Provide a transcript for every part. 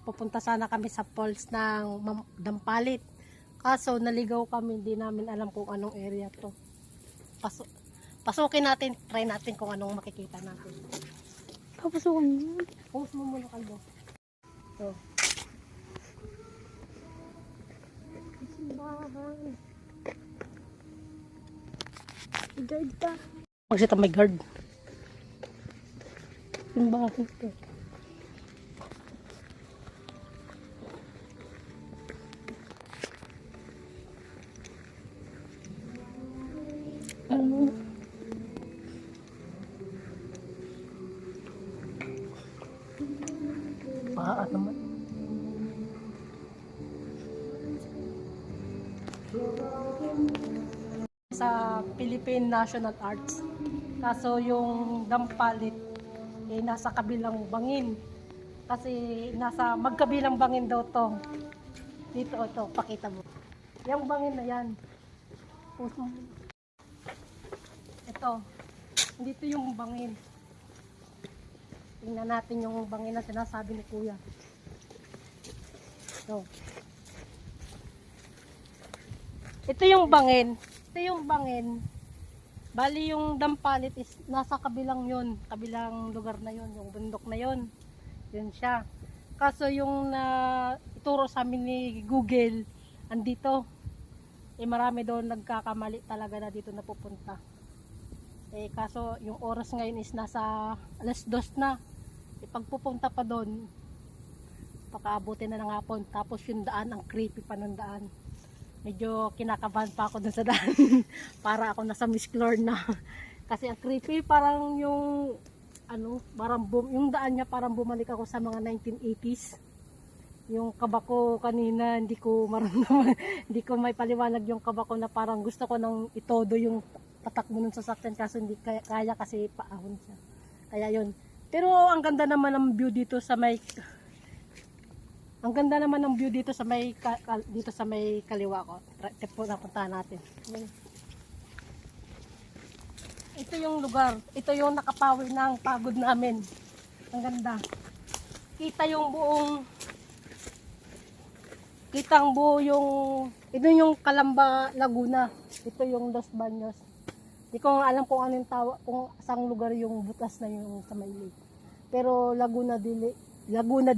pupunta sana kami sa falls ng Dampalit. Kaso naligaw kami, hindi namin alam kung anong area to. Pasukin natin, try natin kung anong makikita natin. Papasukin mo. Post mo muna kalbo. So. Simbahan. Guard ka. Magsita may guard. Simbahan to. Ano? Naman. Sa Philippine National Arts. Kaso yung Dampalit nasa kabilang bangin. Kasi nasa magkabilang bangin daw to. Dito ito, pakita mo. Yung bangin na yan. Ito. Dito yung bangin. Tingnan natin yung bangin na sinasabi ni Kuya. Ito yung bangin. Ito yung bangin. Bali yung Dampalit is nasa kabilang yun. Kabilang lugar na yun. Yung bundok na yun. Yun siya. Kaso yung ituro sa amin ni Google, andito. Marami doon nagkakamali talaga na dito napupunta. Kaso yung oras ngayon is nasa 2:00 na. Pagpupunta pa doon, pakaabutin na ng hapon. Tapos yung daan, ang creepy pa ng daan. Medyo kinakabahan pa ako dun sa daan. Para ako nasa Miss Clore na. Kasi ang creepy, parang yung yung daan niya parang bumalik ako sa mga 1980s. Yung kaba ko kanina, hindi ko maramdaman, hindi ko may paliwanag yung kaba ko na parang gusto ko nang itodo yung tatakbo ng sasakyan, kaso hindi kaya kasi paahon siya. Kaya yun. Pero ang ganda naman ng view dito sa may dito sa may kaliwa ko. Napuntahan natin. Ito yung lugar. Ito yung nakapawi ng pagod namin. Ang ganda. Kitang buo yung ito yung Calamba, Laguna. Ito yung Los Baños. Hindi ko alam kung anong tawag, kung saan lugar yung butas na yung sa may lake. Pero Laguna di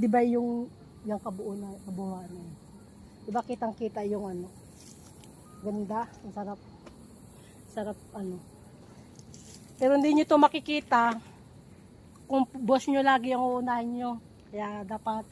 ba yung kabuuan na yun. Diba kitang-kita yung ganda, ang sarap Pero hindi nyo to makikita kung boss nyo lagi ang uunahin nyo. Kaya dapat